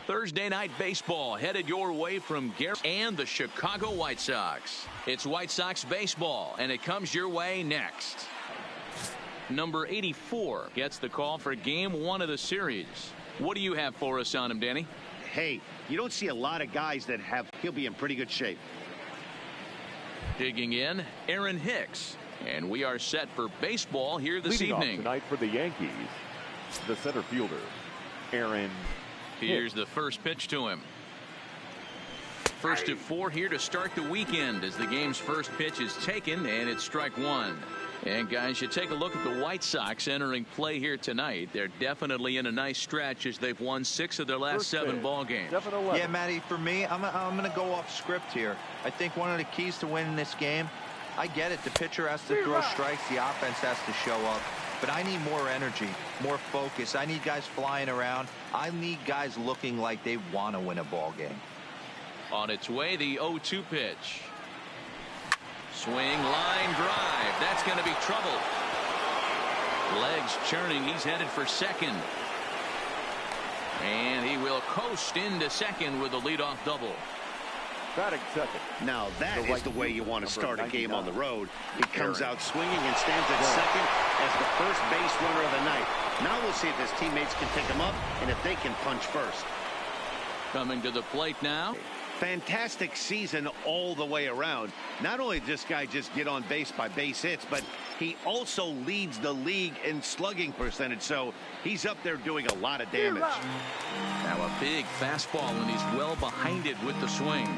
Thursday night baseball headed your way from Gary and the Chicago White Sox. It's White Sox baseball, and it comes your way next. Number 84 gets the call for game 1 of the series. What do you have for us on him, Danny? Hey, you don't see a lot of guys that he'll be in pretty good shape. Digging in, Aaron Hicks. And we are set for baseball here this evening. Leading off tonight for the Yankees, the center fielder, Aaron Here's the first pitch to him. First of 4 here to start the weekend as the game's first pitch is taken, and it's strike 1. And guys, you take a look at the White Sox entering play here tonight. They're definitely in a nice stretch as they've won 6 of their last 7 ball games. Yeah, Matty, for me, I'm going to go off script here. I think one of the keys to winning this game, I get it, the pitcher has to throw strikes, the offense has to show up. But I need more energy, more focus. I need guys flying around. I need guys looking like they want to win a ball game. On its way, the 0-2 pitch. Swing, line drive. That's going to be trouble. Legs churning. He's headed for second. And he will coast into second with a leadoff double. Batting second. Now that is the way you want to start a game on the road. He comes out swinging and stands at second as the first base runner of the night. Now we'll see if his teammates can pick him up and if they can punch first. Coming to the plate now. Fantastic season all the way around. Not only did this guy just get on base by base hits, but he also leads the league in slugging percentage, so he's up there doing a lot of damage. Now a big fastball, and he's well behind it with the swing.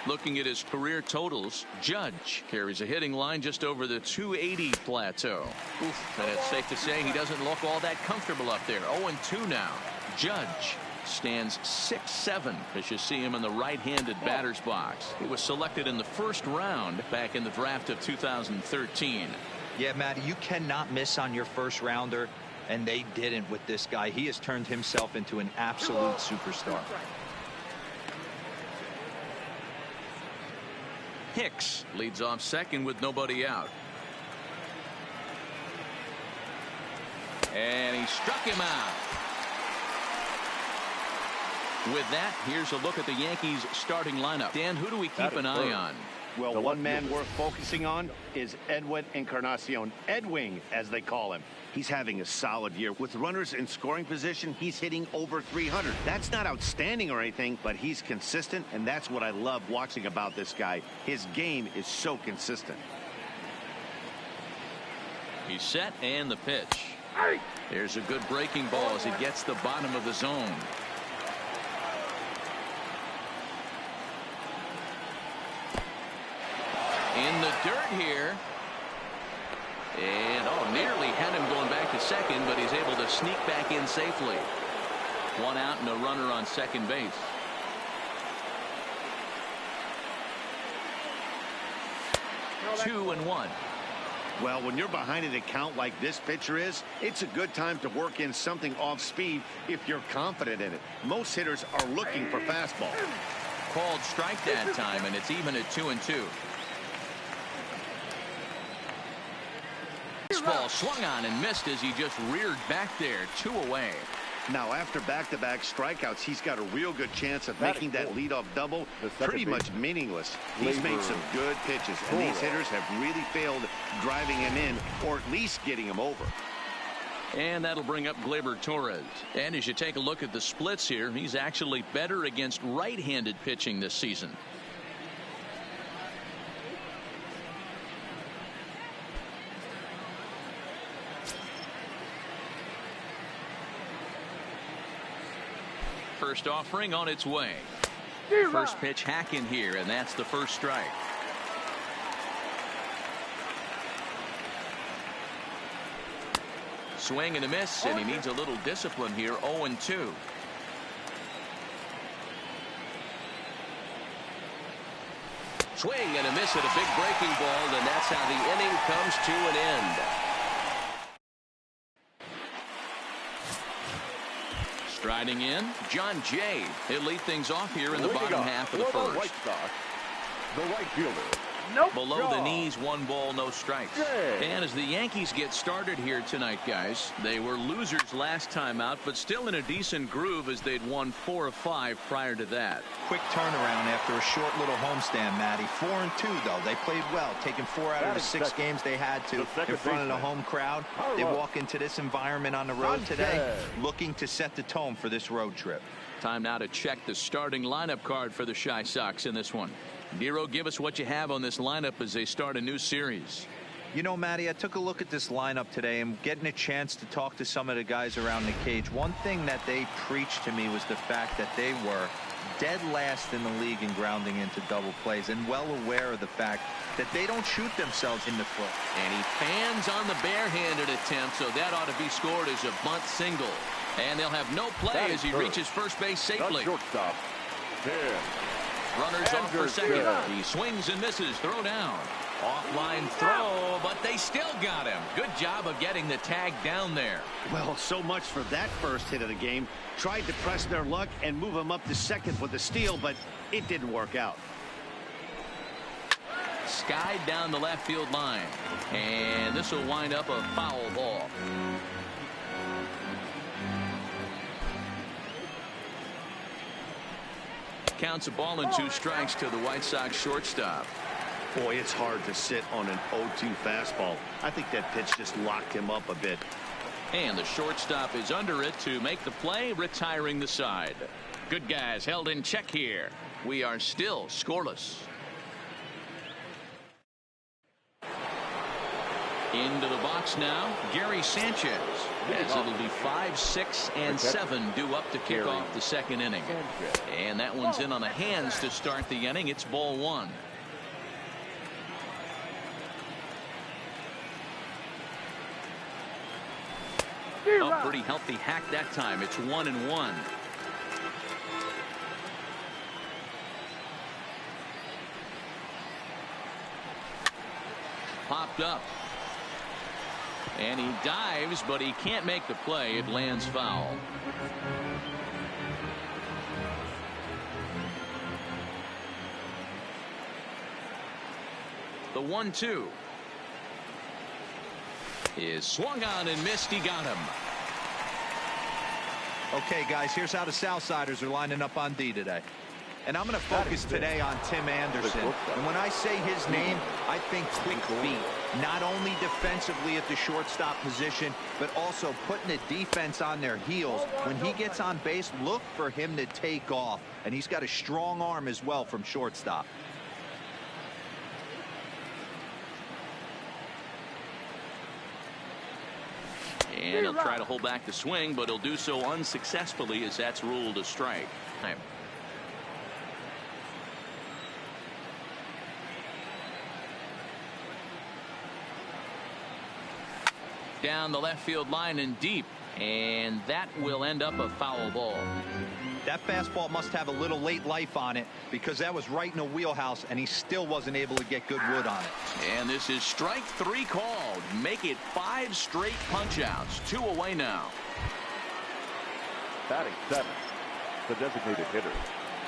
Looking at his career totals, Judge carries a hitting line just over the 280 plateau. And it's safe to say he doesn't look all that comfortable up there. 0-2 now. Judge stands 6'7" as you see him in the right-handed batter's box. He was selected in the first round back in the draft of 2013. Yeah, Matty, you cannot miss on your first rounder, and they didn't with this guy. He has turned himself into an absolute superstar. Hicks leads off second with nobody out. And he struck him out. With that, here's a look at the Yankees starting lineup. Dan, who do we keep an eye on? Well, one man worth focusing on is Edwin Encarnacion, Edwing, as they call him. He's having a solid year. With runners in scoring position, he's hitting over 300. That's not outstanding or anything, but he's consistent, and that's what I love watching about this guy. His game is so consistent. He's set, and the pitch. There's a good breaking ball as it gets the bottom of the zone. In the dirt here. And, nearly had him going back to second, but he's able to sneak back in safely. 1 out and a runner on second base. Two and one. Well, when you're behind an account like this pitcher is, it's a good time to work in something off speed if you're confident in it. Most hitters are looking for fastball. Called strike that time, and it's even at 2-2. Ball swung on and missed as he just reared back there. 2 away. Now, after back-to-back strikeouts, he's got a real good chance of making that leadoff double pretty much meaningless. He's made some good pitches, and these hitters have really failed driving him in or at least getting him over. And that'll bring up Gleyber Torres. And as you take a look at the splits here, he's actually better against right-handed pitching this season. First offering on its way. First pitch hack in here, and that's the first strike. Swing and a miss, and he needs a little discipline here. 0-2. Swing and a miss at a big breaking ball, and that's how the inning comes to an end. Striding in, John Jay. He'll lead things off here in the bottom half of the first. White Sox, the right fielder, Below the knees, 1 ball, no strikes. And as the Yankees get started here tonight, guys, they were losers last time out, but still in a decent groove as they'd won 4 of 5 prior to that. Quick turnaround after a short little homestand, Matty. 4-2, though. They played well, taking 4 out of the 6 games they had to in front of the home crowd. They walk into this environment on the road today looking to set the tone for this road trip. Time now to check the starting lineup card for the Chi Sox in this one. Nero, give us what you have on this lineup as they start a new series. You know, Matty, I took a look at this lineup today and getting a chance to talk to some of the guys around the cage. One thing that they preached to me was the fact that they were dead last in the league in grounding into double plays, and well aware of the fact that they don't shoot themselves in the foot. And he fans on the barehanded attempt, so that ought to be scored as a bunt single. And they'll have no play as he reaches first base safely. Shortstop, Runners off for second. He swings and misses. Throw down. Offline throw, but they still got him. Good job of getting the tag down there. Well, so much for that first hit of the game. Tried to press their luck and move him up to second with a steal, but it didn't work out. Skied down the left field line. And this will wind up a foul ball. Counts a ball and 2 strikes to the White Sox shortstop. Boy, it's hard to sit on an 0-2 fastball. I think that pitch just locked him up a bit. And the shortstop is under it to make the play, retiring the side. Good guys held in check here. We are still scoreless. Into the box now, Gary Sanchez. As it'll be 5, 6, and 7 due up to kick off the second inning. And that one's in on the hands to start the inning. It's ball 1. A pretty healthy hack that time. It's 1-1. Popped up. And he dives, but he can't make the play. It lands foul. The 1-2 is swung on and missed. He got him. Okay, guys, here's how the Southsiders are lining up on D today. And I'm going to focus today on Tim Anderson. And when I say his name, I think quick feet. Not only defensively at the shortstop position, but also putting the defense on their heels. When he gets on base, look for him to take off. And he's got a strong arm as well from shortstop. And he'll try to hold back the swing, but he'll do so unsuccessfully as that's ruled a strike. Down the left field line and deep, and that will end up a foul ball. That fastball must have a little late life on it, because that was right in the wheelhouse, and he still wasn't able to get good wood on it. And this is strike 3 called. Make it 5 straight punch-outs. 2 away now. Batting 7, the designated hitter.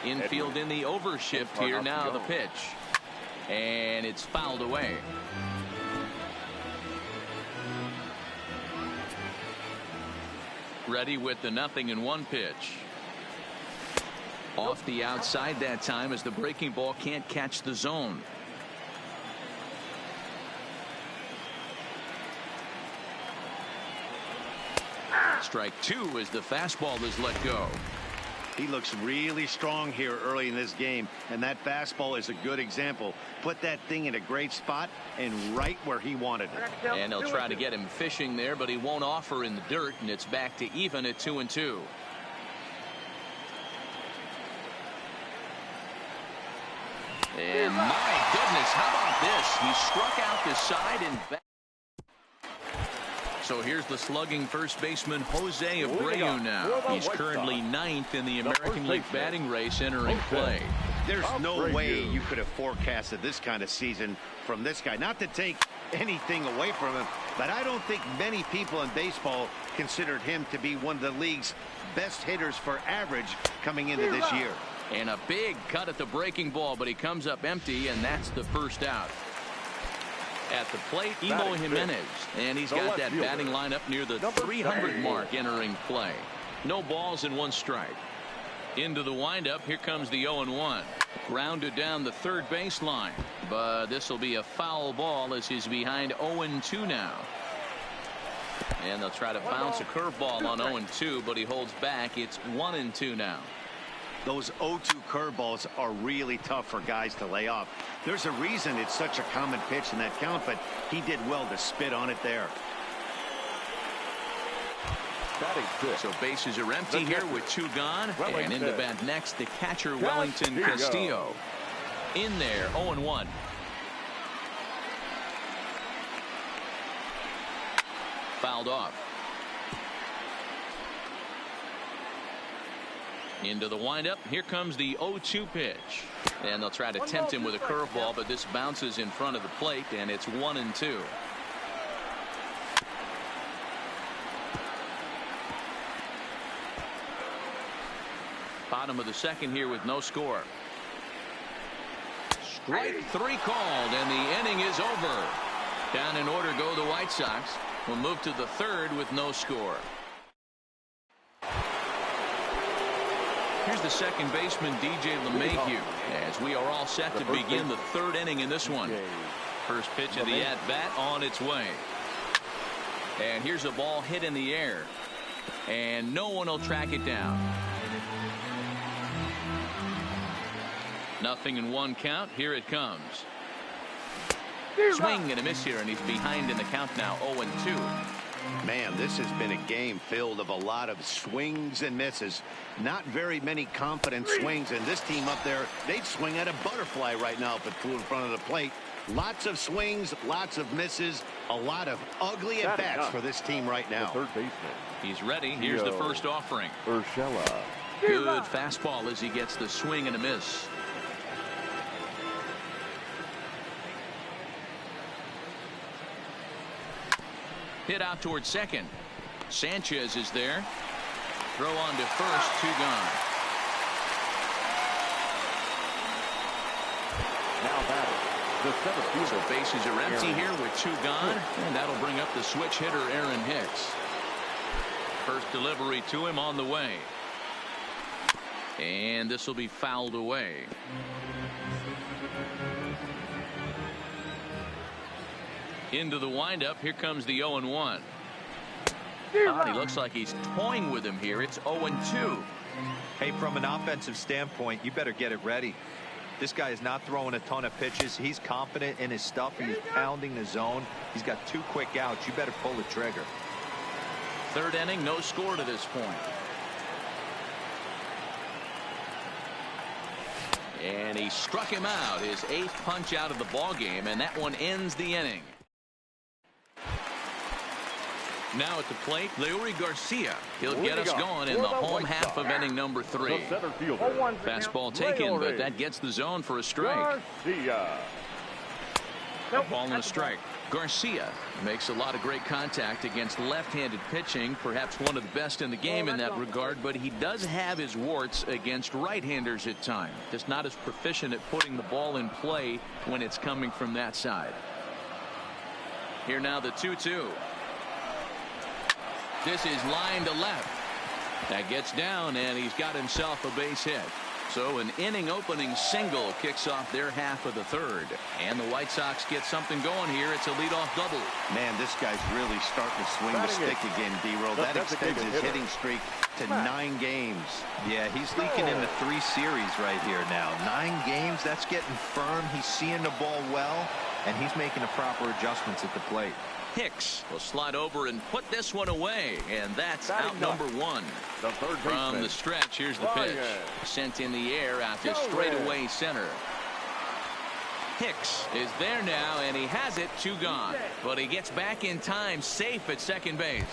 Infield in the overshift here. Now the pitch. And it's fouled away. Ready with the 0-1 pitch. Off the outside that time as the breaking ball can't catch the zone. Strike 2 as the fastball is let go. He looks really strong here early in this game, and that fastball is a good example. Put that thing in a great spot and right where he wanted it. And they'll try to get him fishing there, but he won't offer in the dirt, and it's back to even at 2-2. And my goodness, how about this? He struck out the side and back. So here's the slugging first baseman Jose Abreu now. He's currently 9th in the American League batting race entering play. There's no way you could have forecasted this kind of season from this guy. Not to take anything away from him, but I don't think many people in baseball considered him to be one of the league's best hitters for average coming into this year. And a big cut at the breaking ball, but he comes up empty, and that's the first out. At the plate, Emo Jimenez, and he's got that batting lineup near the 300 mark entering play. No balls and 1 strike. Into the windup, here comes the 0-1. Grounded down the third baseline, but this will be a foul ball as he's behind 0-2 now. And they'll try to bounce a curveball on 0-2, but he holds back. It's 1-2 now. Those 0-2 curveballs are really tough for guys to lay off. There's a reason it's such a common pitch in that count, but he did well to spit on it there. So bases are empty here with 2 gone. And into bat next, the catcher Wellington Castillo. In there, 0-1. Fouled off. Into the windup. Here comes the 0-2 pitch. And they'll try to tempt him with a curveball, but this bounces in front of the plate, and it's 1-2. Bottom of the second here with no score. Strike 3 called, and the inning is over. Down in order go the White Sox. We'll move to the third with no score. Here's the second baseman, DJ LeMahieu, as we are all set to begin the third inning in this one. First pitch of the at-bat on its way. And here's a ball hit in the air. And no one will track it down. Nothing in 1 count. Here it comes. Swing and a miss here, and he's behind in the count now, 0-2. Man, this has been a game filled of a lot of swings and misses. Not very many confident swings, and this team up there, they'd swing at a butterfly right now if it flew in front of the plate. Lots of swings, lots of misses, a lot of ugly at-bats for this team right now. Third baseman. He's ready. Here's the first offering. Urshela. Good fastball as he gets the swing and a miss. Hit out towards second. Sanchez is there. Throw on to first, 2 gone. Now batting, the center fielder. So bases are empty here with 2 gone, and that'll bring up the switch hitter Aaron Hicks. First delivery to him on the way. And this will be fouled away. Into the windup. Here comes the 0-1. He looks like he's toying with him here. It's 0-2. Hey, from an offensive standpoint, you better get it ready. This guy is not throwing a ton of pitches. He's confident in his stuff. He's pounding the zone. He's got 2 quick outs. You better pull the trigger. Third inning, no score to this point. And he struck him out, his 8th punch out of the ball game, and that one ends the inning. Now at the plate, Leury Garcia. He'll get us going in the home half of inning number 3. Fastball taken, but that gets the zone for a strike. Ball and a strike. Garcia makes a lot of great contact against left-handed pitching, perhaps one of the best in the game in that regard, but he does have his warts against right-handers at times. Just not as proficient at putting the ball in play when it's coming from that side. Here now the 2-2. This is line to left. That gets down, and he's got himself a base hit. So an inning opening single kicks off their half of the third. And the White Sox get something going here. It's a leadoff double. Man, this guy's really starting to swing the stick again, D-Roll. That extends his hitting streak to 9 games. Yeah, he's leaking into 3 series right here now. 9 games, that's getting firm. He's seeing the ball well, and he's making the proper adjustments at the plate. Hicks will slide over and put this one away, and that's out number 1. From the stretch, here's the pitch. Sent in the air out to straightaway center. Hicks is there now, and he has it, 2 gone. But he gets back in time, safe at second base.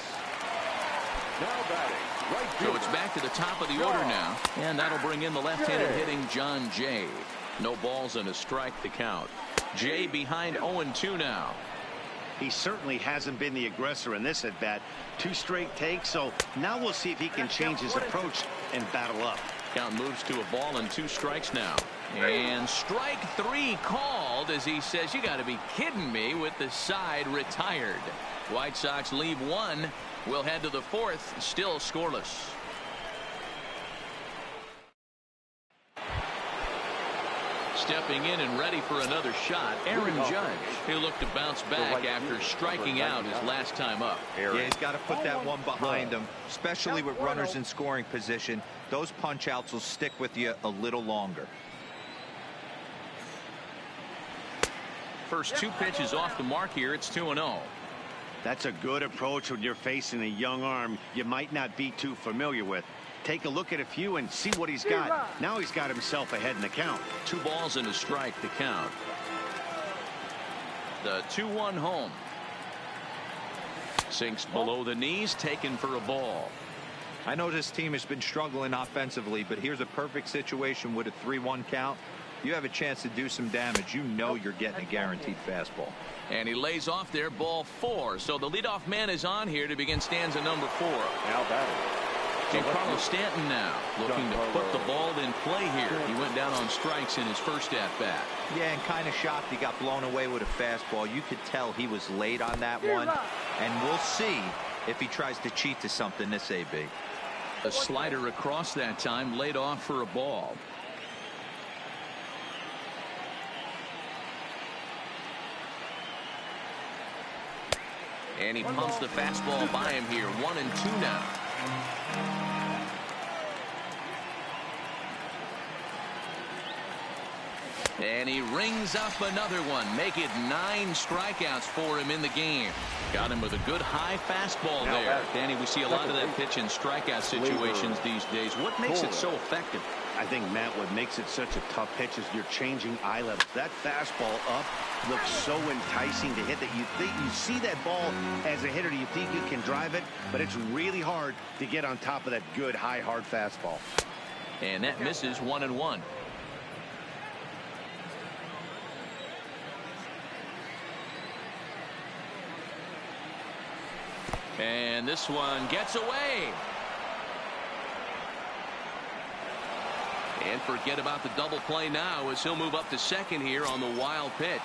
So it's back to the top of the order now, and that'll bring in the left-handed hitting John Jay. No balls and a strike to count. Jay behind 0-2 now. He certainly hasn't been the aggressor in this at-bat. 2 straight takes, so now we'll see if he can change his approach and battle up. Count moves to a ball and 2 strikes now. And strike 3 called as he says, you got to be kidding me, with the side retired. White Sox leave 1. We'll head to the 4th, still scoreless. Stepping in and ready for another shot, Aaron Judge. He'll look to bounce back after striking out his last time up. Yeah, he's got to put that one behind him, especially with runners in scoring position. Those punch outs will stick with you a little longer. First 2 pitches off the mark here. It's 2-0. That's a good approach when you're facing a young arm you might not be too familiar with. Take a look at a few and see what he's got. Now he's got himself ahead in the count. 2 balls and a strike to count. The 2-1 home. Sinks below the knees, taken for a ball. I know this team has been struggling offensively, but here's a perfect situation with a 3-1 count. You have a chance to do some damage. You know you're getting a guaranteed fastball. And he lays off there, ball 4. So the leadoff man is on here to begin stanza number 4. Now batting, Giancarlo Stanton now looking to put the ball in play here. He went down on strikes in his first at-bat. Yeah, and kind of shocked he got blown away with a fastball. You could tell he was late on that one. And we'll see if he tries to cheat to something this AB. A slider across that time, laid off for a ball. And he pumps the fastball by him here. 1-2 now. And he rings up another one. Make it 9 strikeouts for him in the game. Got him with a good high fastball there. Danny, we see a lot of that pitch in strikeout situations these days. What makes it so effective? I think, Matt, what makes it such a tough pitch is you're changing eye levels. That fastball up looks so enticing to hit that you think you see that ball as a hitter, you think you can drive it, but it's really hard to get on top of that good high hard fastball. And that misses. 1-1. And this one gets away. And forget about the double play now as he'll move up to second here on the wild pitch.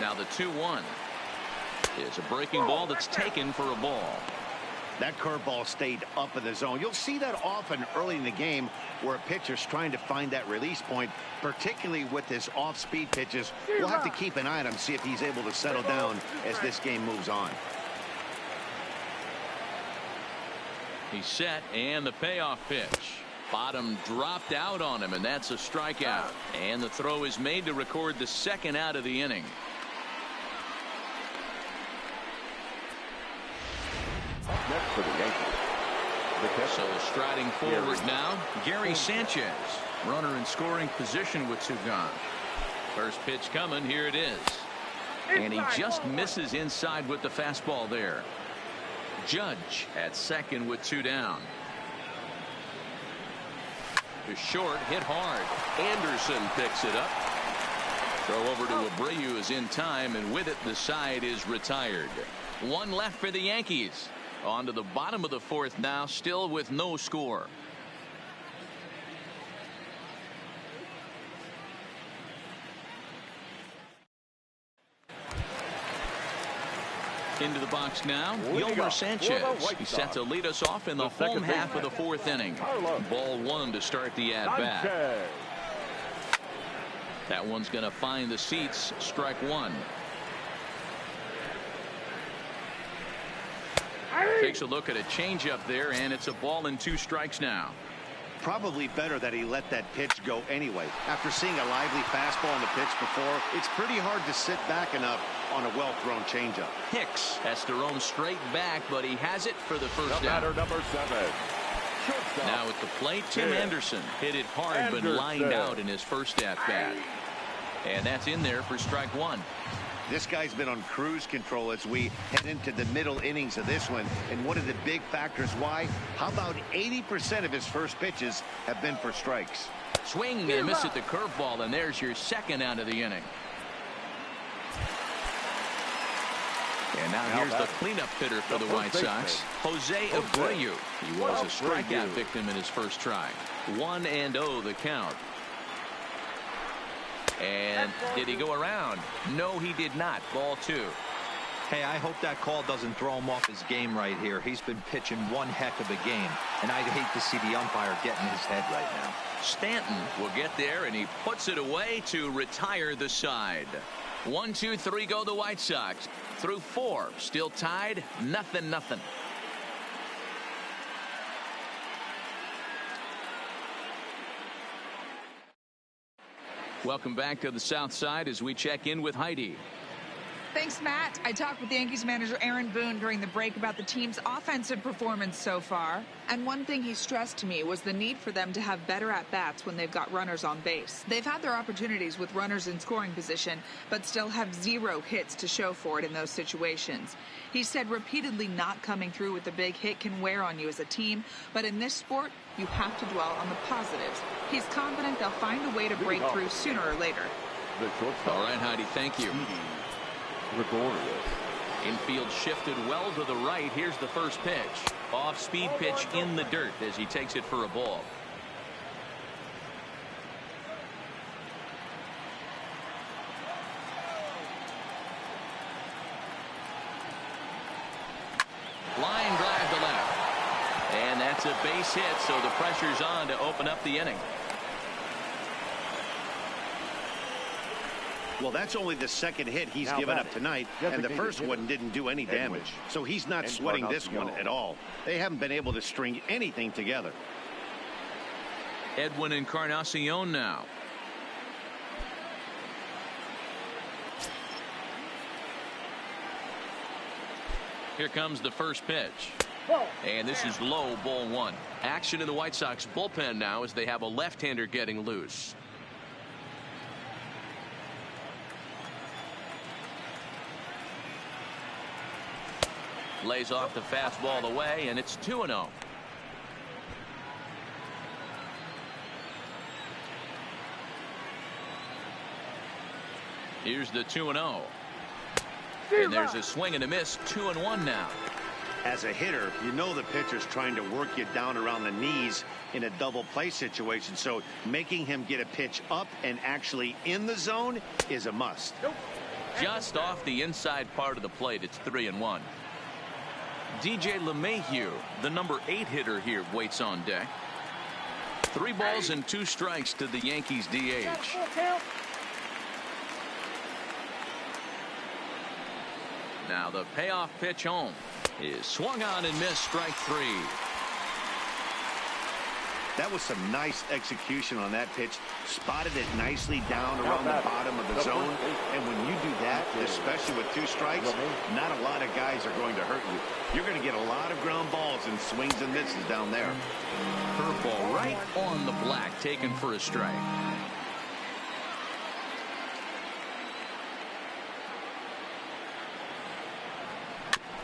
Now the 2-1 is a breaking ball that's taken for a ball. That curveball stayed up in the zone. You'll see that often early in the game where a pitcher's trying to find that release point, particularly with his off-speed pitches. We'll have to keep an eye on him, see if he's able to settle down as this game moves on. He's set, and the payoff pitch. Bottom dropped out on him, and that's a strikeout. And the throw is made to record the second out of the inning. next for the Yankees. So striding forward now, Gary Sanchez. Runner in scoring position with 2 gone. First pitch coming, here it is. And he just misses inside with the fastball there. Judge at second with 2 down. To short, hit hard. Anderson picks it up. Throw over to Abreu is in time, and with it the side is retired. 1 left for the Yankees. On to the bottom of the 4th now, still with no score. Into the box now, Yolmer Sanchez. He's set to lead us off in the home half of the 4th inning. Ball 1 to start the at-bat. That one's going to find the seats. Strike 1. Takes a look at a changeup there, and it's a ball and 2 strikes now. Probably better that he let that pitch go anyway. After seeing a lively fastball on the pitch before, it's pretty hard to sit back enough on a well-thrown changeup. Hicks has to roam straight back, but he has it for the first The batter, down. number 7. Now at the plate, Tim Anderson. Hit it hard, but lined out in his first at-bat. And that's in there for strike 1. This guy's been on cruise control as we head into the middle innings of this one. And one of the big factors why, how about 80% of his first pitches have been for strikes? Swing and a miss at the curveball, and there's your second out of the inning. And now here's the cleanup hitter for the White Sox, Jose Abreu. He was a strikeout victim in his first try. 1-0 the count. And did he go around? No, he did not. Ball 2. Hey, I hope that call doesn't throw him off his game right here. He's been pitching one heck of a game, and I'd hate to see the umpire get in his head right now. Stanton will get there, and he puts it away to retire the side. 1, 2, 3 go the White Sox. Through 4, still tied, 0-0. Welcome back to the South Side as we check in with Heidi. Thanks, Matt. I talked with Yankees manager Aaron Boone during the break about the team's offensive performance so far. And one thing he stressed to me was the need for them to have better at-bats when they've got runners on base. They've had their opportunities with runners in scoring position, but still have 0 hits to show for it in those situations. He said repeatedly not coming through with a big hit can wear on you as a team, but in this sport, you have to dwell on the positives. He's confident they'll find a way to break through sooner or later. All right, Heidi, thank you. Infield shifted well to the right. Here's the first pitch. Off-speed pitch in the dirt as he takes it for a ball. Line drive to left. And that's a base hit, so the pressure's on to open up the inning. Well, that's only the second hit he's given up tonight, and the first one didn't do any damage. So he's not sweating this one at all. They haven't been able to string anything together. Edwin Encarnacion now. Here comes the first pitch. And this is low, ball 1. Action in the White Sox bullpen now as they have a left-hander getting loose. Lays off the fastball away, and it's 2-0. Here's the 2-0. And there's a swing and a miss. 2-1 now. As a hitter, you know the pitcher's trying to work you down around the knees in a double play situation, so making him get a pitch up and actually in the zone is a must. Just off the inside part of the plate, it's 3-1. DJ LeMahieu, the number 8 hitter here, waits on deck. 3 balls and 2 strikes to the Yankees DH. Now the payoff pitch home is swung on and missed, strike 3. That was some nice execution on that pitch. Spotted it nicely down around the bottom of the zone. And when you do that, especially with 2 strikes, not a lot of guys are going to hurt you. You're going to get a lot of ground balls and swings and misses down there. Curveball right on the black, taken for a strike.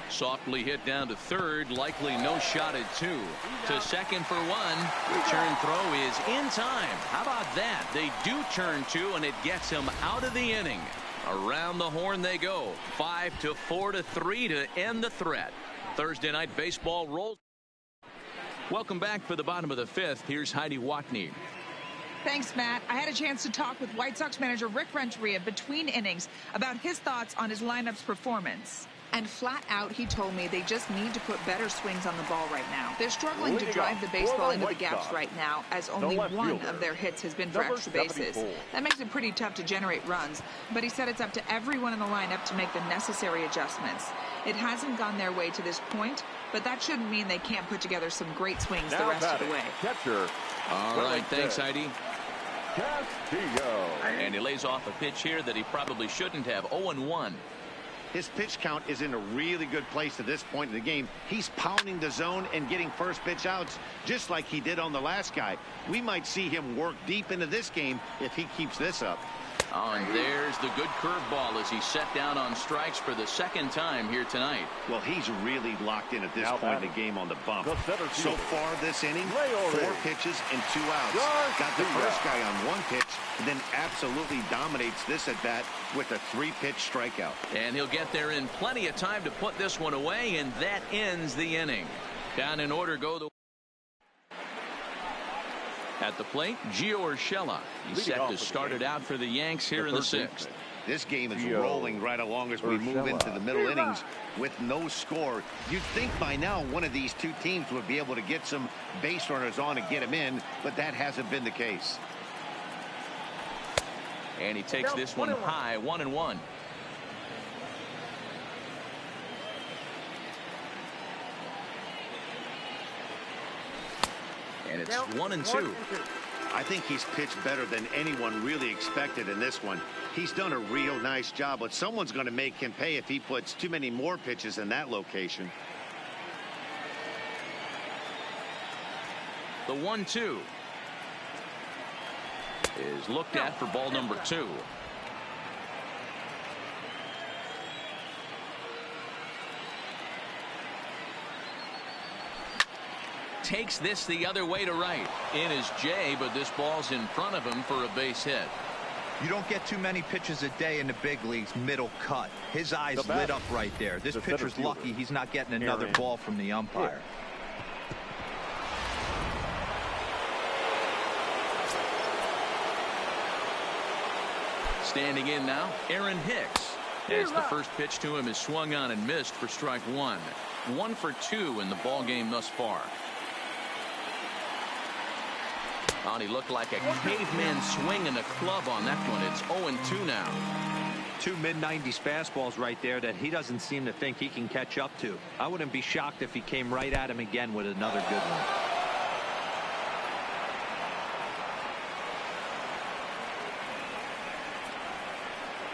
Softly hit down to third, likely no shot at 2. To second for 1. Return throw is in time. How about that? They do turn 2, and it gets him out of the inning. Around the horn they go. 5-4-3 to end the threat. Thursday night baseball rolls. Welcome back for the bottom of the 5th. Here's Heidi Watney. Thanks, Matt. I had a chance to talk with White Sox manager Rick Renteria between innings about his thoughts on his lineup's performance. And flat out, he told me they just need to put better swings on the ball right now. They're struggling to drive the baseball into the gaps right now, as only one of their hits has been for extra bases. That makes it pretty tough to generate runs, but he said it's up to everyone in the lineup to make the necessary adjustments. It hasn't gone their way to this point, but that shouldn't mean they can't put together some great swings the rest of the way. All right, thanks, Heidi. And he lays off a pitch here that he probably shouldn't have. 0-1. His pitch count is in a really good place at this point in the game. He's pounding the zone and getting first pitch outs just like he did on the last guy. We might see him work deep into this game if he keeps this up. Oh, and there's the good curveball as he's set down on strikes for the second time here tonight. Well, he's really locked in at this point in the game on the bump. So far this inning, 4 pitches and 2 outs. Got the first guy on 1 pitch, and then absolutely dominates this at bat with a 3-pitch strikeout. And he'll get there in plenty of time to put this one away, and that ends the inning. Down in order go the... At the plate, Gio Urshela. He's set to start it out for the Yanks here in the 6th. This game is rolling right along as we move into the middle innings with no score. You'd think by now one of these two teams would be able to get some base runners on and get them in, but that hasn't been the case. And he takes this one high, 1-1. And it's 1-2. I think he's pitched better than anyone really expected in this one. He's done a real nice job, but someone's going to make him pay if he puts too many more pitches in that location. The 1-2 is looked at for ball number 2. Takes this the other way to right. In is Jay, but this ball's in front of him for a base hit. You don't get too many pitches a day in the big leagues middle cut. His eyes lit up right there. This pitcher's lucky he's not getting another ball from the umpire. Standing in now, Aaron Hicks. As the first pitch to him is swung on and missed for strike 1. 1 for 2 in the ball game thus far. Oh, he looked like a caveman swinging a club on that one. It's 0-2 now. 2 mid-90s fastballs right there that he doesn't seem to think he can catch up to. I wouldn't be shocked if he came right at him again with another good one.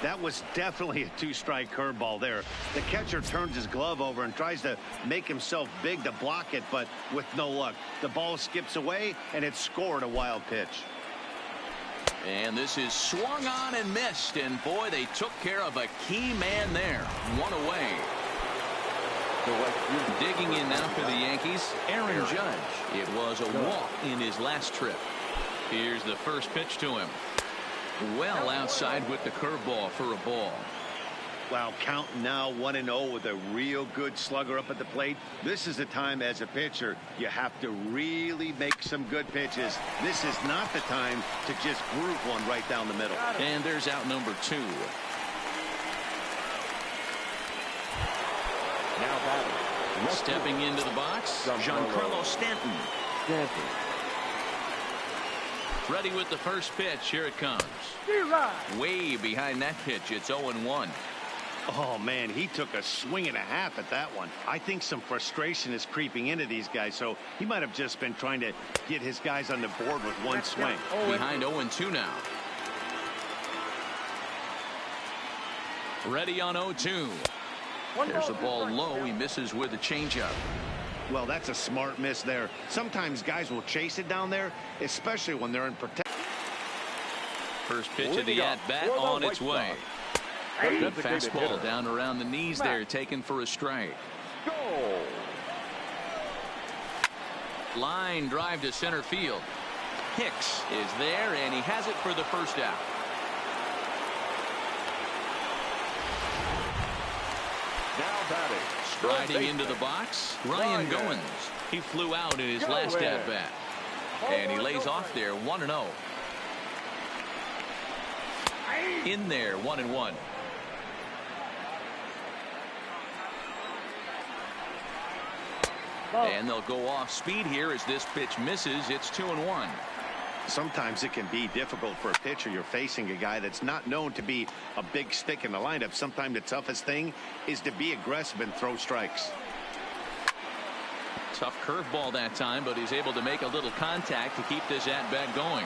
That was definitely a 2-strike curveball there. The catcher turns his glove over and tries to make himself big to block it, but with no luck. The ball skips away, and it's scored a wild pitch. And this is swung on and missed, and boy, they took care of a key man there. 1 away. Digging in now for the Yankees, Aaron Judge. It was a walk in his last trip. Here's the first pitch to him. Well outside with the curveball for a ball. Wow, counting now 1-0 with a real good slugger up at the plate. This is the time as a pitcher you have to really make some good pitches. This is not the time to just groove one right down the middle. And there's out number 2. Now batting. Stepping into the box, Giancarlo Stanton. Ready with the first pitch. Here it comes. Way behind that pitch. It's 0-1. Oh, man, he took a swing and a half at that one. I think some frustration is creeping into these guys, so he might have just been trying to get his guys on the board with one swing. Behind 0-2 now. Ready on 0-2. There's the ball low. He misses with a changeup. Well, that's a smart miss there. Sometimes guys will chase it down there, especially when they're in protection. First pitch of the at-bat on its way. Good fastball down around the knees there, taken for a strike. Line drive to center field. Hicks is there, and he has it for the first out. Now batting. Striding into the box, Ryan Goins. He flew out in his last at-bat. And he lays off there, 1-0. In there, 1-1. And they'll go off speed here as this pitch misses. It's 2-1. Sometimes it can be difficult for a pitcher. You're facing a guy that's not known to be a big stick in the lineup. Sometimes the toughest thing is to be aggressive and throw strikes. Tough curveball that time, but he's able to make a little contact to keep this at-bat going.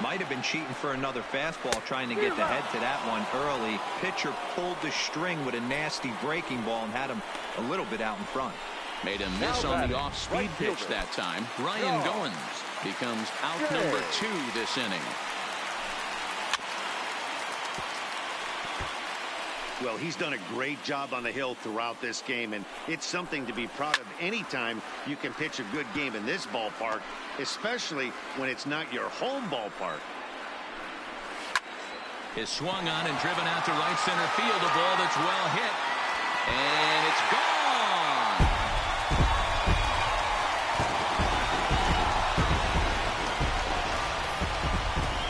Might have been cheating for another fastball, trying to get the head to that one early. Pitcher pulled the string with a nasty breaking ball and had him a little bit out in front. Made a miss on the off-speed pitch that time. Ryan Goins becomes out number 2 this inning. Well, he's done a great job on the hill throughout this game, and it's something to be proud of anytime you can pitch a good game in this ballpark, especially when it's not your home ballpark. Is swung on and driven out to right center field. A ball that's well hit, and it's gone.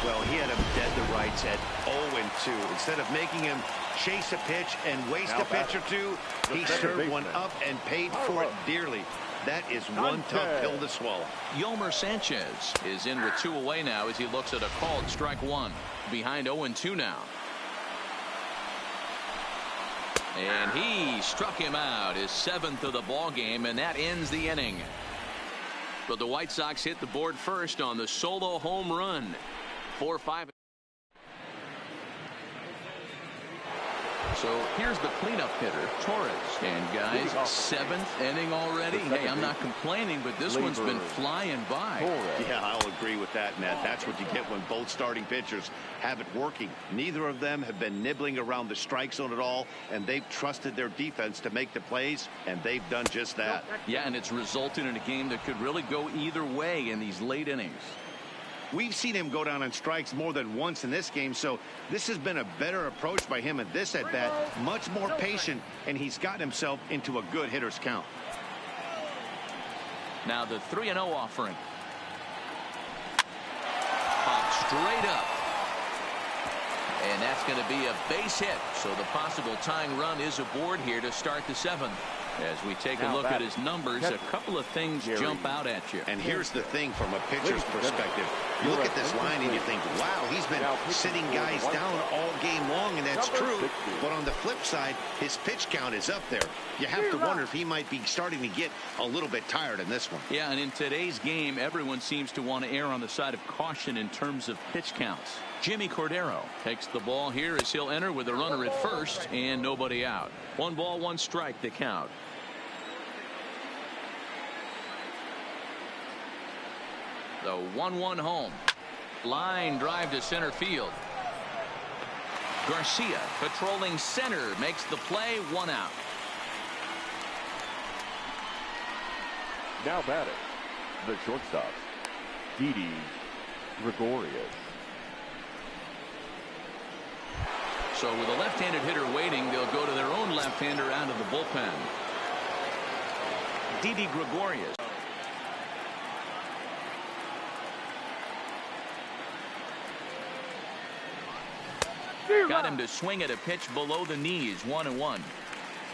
Well, he had him dead to rights at 0-2. Instead of making him chase a pitch and waste a pitch or two, he served one up and paid for it dearly. That is one tough pill to swallow. Yomer Sanchez is in with 2 away now as he looks at a called strike 1. Behind 0-2 now. And he struck him out, his 7th of the ball game, and that ends the inning. But the White Sox hit the board first on the solo home run. 4-5. So here's the cleanup hitter, Torres. And guys, 7th inning already. Hey, I'm not complaining, but this one's been flying by. Yeah, I'll agree with that, Ned. That's what you get when both starting pitchers have it working. Neither of them have been nibbling around the strike zone at all, and they've trusted their defense to make the plays, and they've done just that. Yeah, and it's resulted in a game that could really go either way in these late innings. We've seen him go down on strikes more than once in this game, so this has been a better approach by him at this at-bat. Much more patient, and he's gotten himself into a good hitter's count. Now the 3-0 offering. Popped straight up. And that's going to be a base hit. So the possible tying run is aboard here to start the 7th. As we take a look at his numbers, a couple of things jump out at you. And here's the thing from a pitcher's perspective. You look at this line and you think, wow, he's been sitting guys down all game long, and that's true. But on the flip side, his pitch count is up there. You have to wonder if he might be starting to get a little bit tired in this one. Yeah, and in today's game, everyone seems to want to err on the side of caution in terms of pitch counts. Jimmy Cordero takes the ball here as he'll enter with a runner at first and nobody out. 1 ball, 1 strike to count. The 1-1 home. Line drive to center field. Garcia patrolling center makes the play. 1 out. Now batting, the shortstop, Didi Gregorius. So with a left-handed hitter waiting, they'll go to their own left-hander out of the bullpen. Didi Gregorius. Got him to swing at a pitch below the knees. 1-1.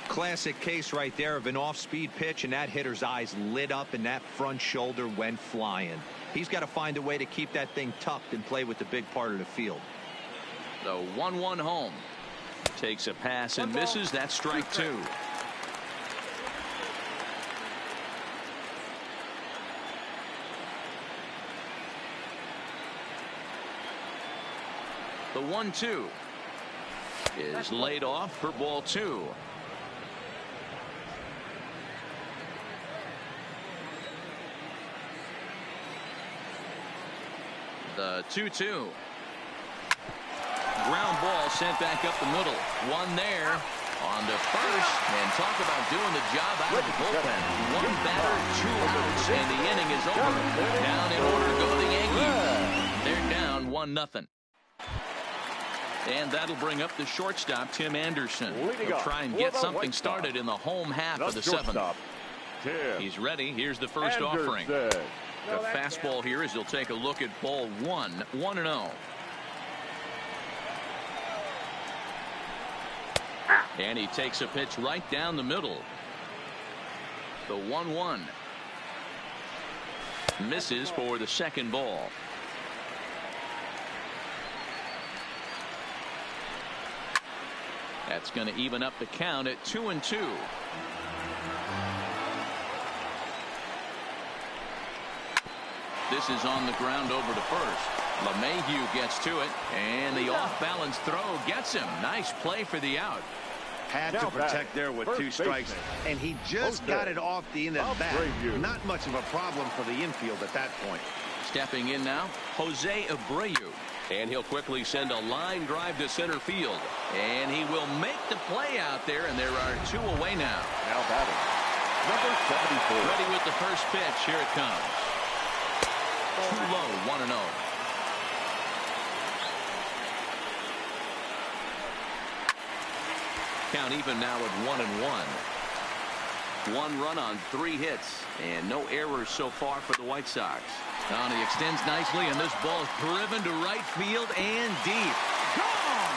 Classic case right there of an off-speed pitch, and that hitter's eyes lit up and that front shoulder went flying. He's got to find a way to keep that thing tucked and play with the big part of the field. The 1-1 home. Takes a pass and misses. That's strike 2. The 1-2 is laid off for ball 2. The 2-2. Ground ball sent back up the middle. 1 there on to first, and talk about doing the job out of the bullpen. 1 batter, 2 outs, and the inning is over. Down in order go the Yankees. They're down 1-0. And that'll bring up the shortstop, Tim Anderson. He'll try and get something started in the home half of the 7th. He's ready. Here's the first offering. The fastball here as he'll take a look at ball 1. 1-0. And he takes a pitch right down the middle. The 1-1. Misses for the 2nd ball. That's going to even up the count at 2-2. This is on the ground over to first. LeMahieu gets to it, and the off-balance throw gets him. Nice play for the out. Had to protect there with 2 strikes, and he just got it off the end of the bat. Not much of a problem for the infield at that point. Stepping in now, Jose Abreu. And he'll quickly send a line drive to center field. And he will make the play out there, and there are 2 away now. Now batting, number 74. Ready with the first pitch. Here it comes. Too low, 1-0. Count even now at 1-1. 1 run on 3 hits, and no errors so far for the White Sox. Now he extends nicely, and this ball is driven to right field and deep. Gone!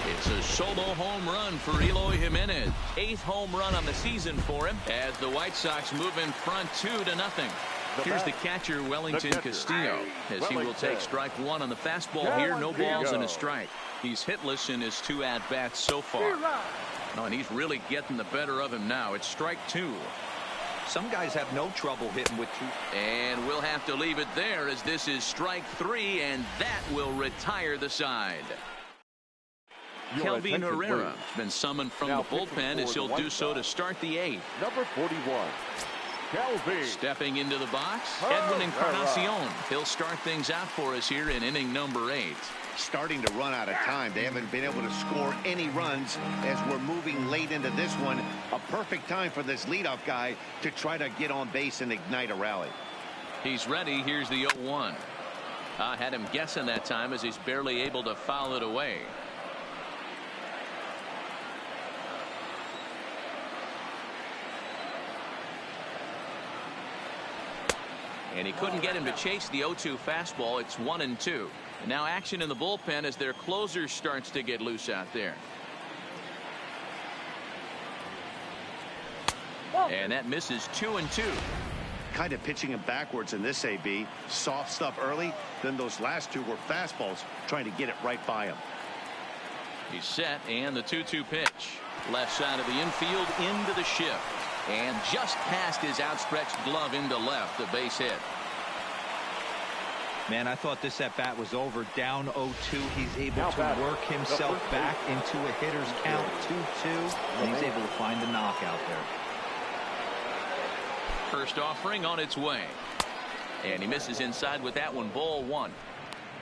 It's a solo home run for Eloy Jimenez. 8th home run on the season for him as the White Sox move in front 2-0. Here's the catcher, Wellington Castillo, as he will take strike 1 on the fastball here. No balls and a strike. He's hitless in his 2 at-bats so far. Oh, and he's really getting the better of him now. It's strike 2. Some guys have no trouble hitting with 2. And we'll have to leave it there as this is strike 3, and that will retire the side. Kelvin Herrera has been summoned from the bullpen as he'll do so to start the 8th. Number 41. Kelvin. Stepping into the box, Edwin Encarnacion. He'll start things out for us here in inning number 8. Starting to run out of time. They haven't been able to score any runs as we're moving late into this one. A perfect time for this leadoff guy to try to get on base and ignite a rally. He's ready. Here's the 0-1. I had him guessing that time as he's barely able to foul it away. And he couldn't get him to chase the 0-2 fastball. It's 1-2. And now action in the bullpen as their closer starts to get loose out there. And that misses 2-2. Kind of pitching him backwards in this AB. Soft stuff early. Then those last 2 were fastballs, trying to get it right by him. He's set, and the 2-2 pitch. Left side of the infield into the shift. And just past his outstretched glove into left, the base hit. Man, I thought this at-bat was over. Down 0-2. He's able to work himself back into a hitter's count. 2-2. And he's able to find the knockout there. First offering on its way. And he misses inside with that one. Ball 1.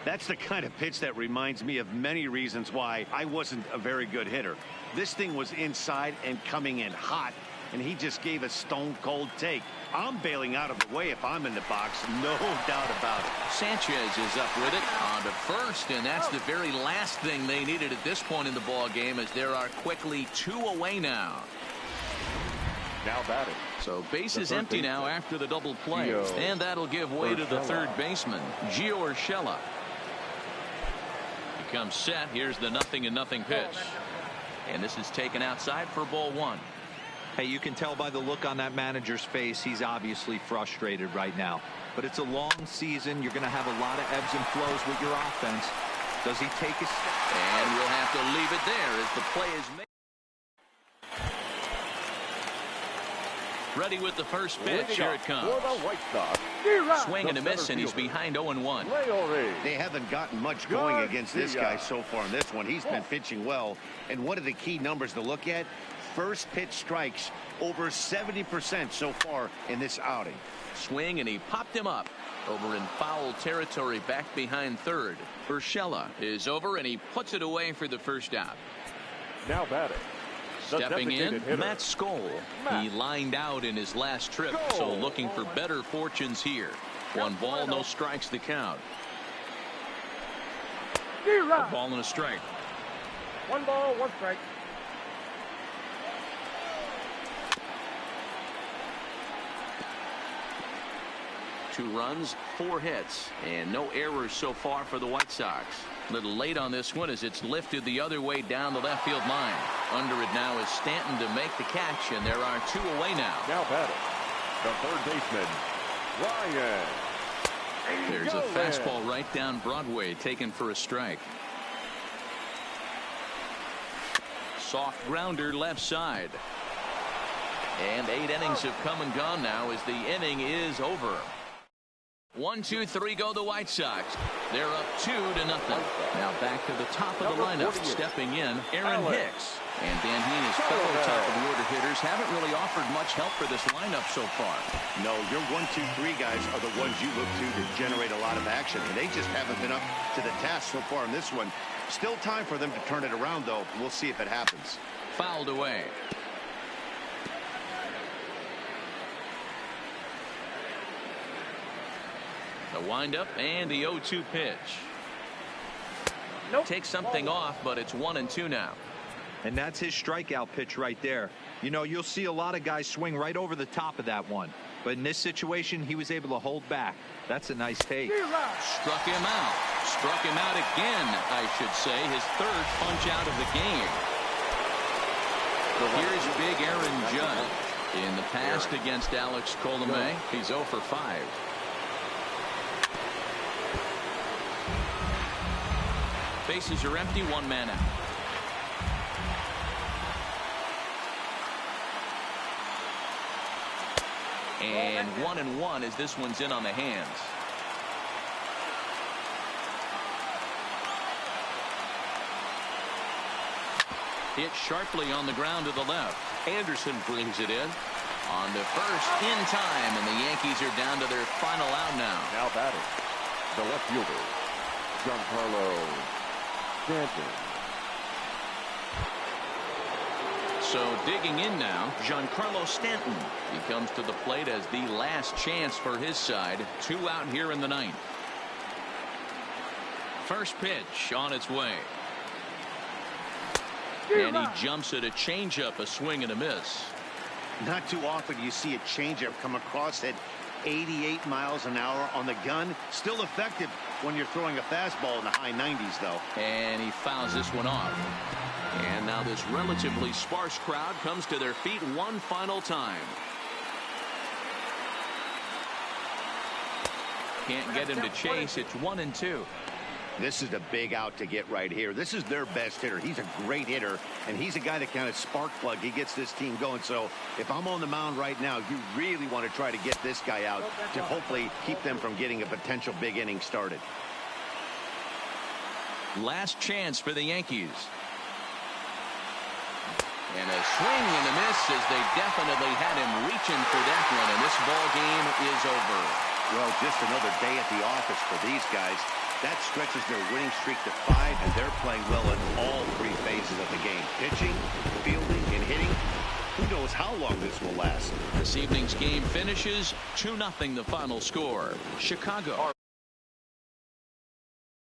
That's the kind of pitch that reminds me of many reasons why I wasn't a very good hitter. This thing was inside and coming in hot, and he just gave a stone-cold take. I'm bailing out of the way if I'm in the box, no doubt about it. Sanchez is up with it on to first, and that's the very last thing they needed at this point in the ball game, as there are quickly 2 away now. Now batting. So base is empty now after the double play, and that'll give way to the third baseman, Gio Urshela. He comes set. Here's the 0-0 pitch, and this is taken outside for ball 1. Hey, you can tell by the look on that manager's face, he's obviously frustrated right now. But it's a long season. You're going to have a lot of ebbs and flows with your offense. Does he take a step? And we'll have to leave it there as the play is made. Ready with the first pitch. Here it comes. Swing and a miss, and he's behind 0-1. They haven't gotten much going against this guy so far in this one. He's been pitching well. And one of the key numbers to look at, first pitch strikes over 70% so far in this outing. Swing, and he popped him up over in foul territory back behind third. Urshela is over, and he puts it away for the first out. Now batting. Stepping in, Matt Skoll. He lined out in his last trip, so looking for better fortunes here. 1 ball, no strikes to count. A ball and a strike. 1 ball, 1 strike. Two runs, 4 hits, and no errors so far for the White Sox. A little late on this one as it's lifted the other way down the left field line. Under it now is Stanton to make the catch, and there are 2 away now. Now batting, the third baseman, Ryan. There's a fastball right down Broadway, taken for a strike. Soft grounder left side. And 8 innings have come and gone now as the inning is over. 1-2-3 go the White Sox. They're up 2-0. Now back to the top of the lineup. Stepping in, Aaron Hicks. And Dan Heen's fellow top-of-the-order hitters haven't really offered much help for this lineup so far. No, your 1-2-3 guys are the ones you look to generate a lot of action, and they just haven't been up to the task so far in this one. Still time for them to turn it around, though. We'll see if it happens. Fouled away. The windup and the 0-2 pitch. Nope. Takes something off, but it's 1-2 now. And that's his strikeout pitch right there. You know, you'll see a lot of guys swing right over the top of that one. But in this situation, he was able to hold back. That's a nice take. Struck him out. Struck him out again, I should say. His third punch out of the game. Here's big Aaron Judge. In the past against Alex Colomé, he's 0 for 5. Bases are empty, one man out. And 1-1 as this one's in on the hands. Hit sharply on the ground to the left. Anderson brings it in. On the first, in time, and the Yankees are down to their final out now. Now batting, the left fielder, Giancarlo Stanton. So digging in now, Giancarlo Stanton. He comes to the plate as the last chance for his side. 2 out here in the 9th. First pitch on its way. And he jumps at a changeup, a swing and a miss. Not too often you see a changeup come across at 88 miles an hour on the gun. Still effective when you're throwing a fastball in the high 90s, though. And he fouls this one off. And now this relatively sparse crowd comes to their feet one final time. Can't get him to chase. It's 1-2. This is a big out to get right here. This is their best hitter. He's a great hitter, and he's a guy that kind of spark plug. He gets this team going. So if I'm on the mound right now, you really want to try to get this guy out to hopefully keep them from getting a potential big inning started. Last chance for the Yankees. And a swing and a miss as they definitely had him reaching for that one, and this ball game is over. Well, just another day at the office for these guys. That stretches their winning streak to 5, and they're playing well in all 3 phases of the game. Pitching, fielding, and hitting. Who knows how long this will last. This evening's game finishes 2-0 the final score. Chicago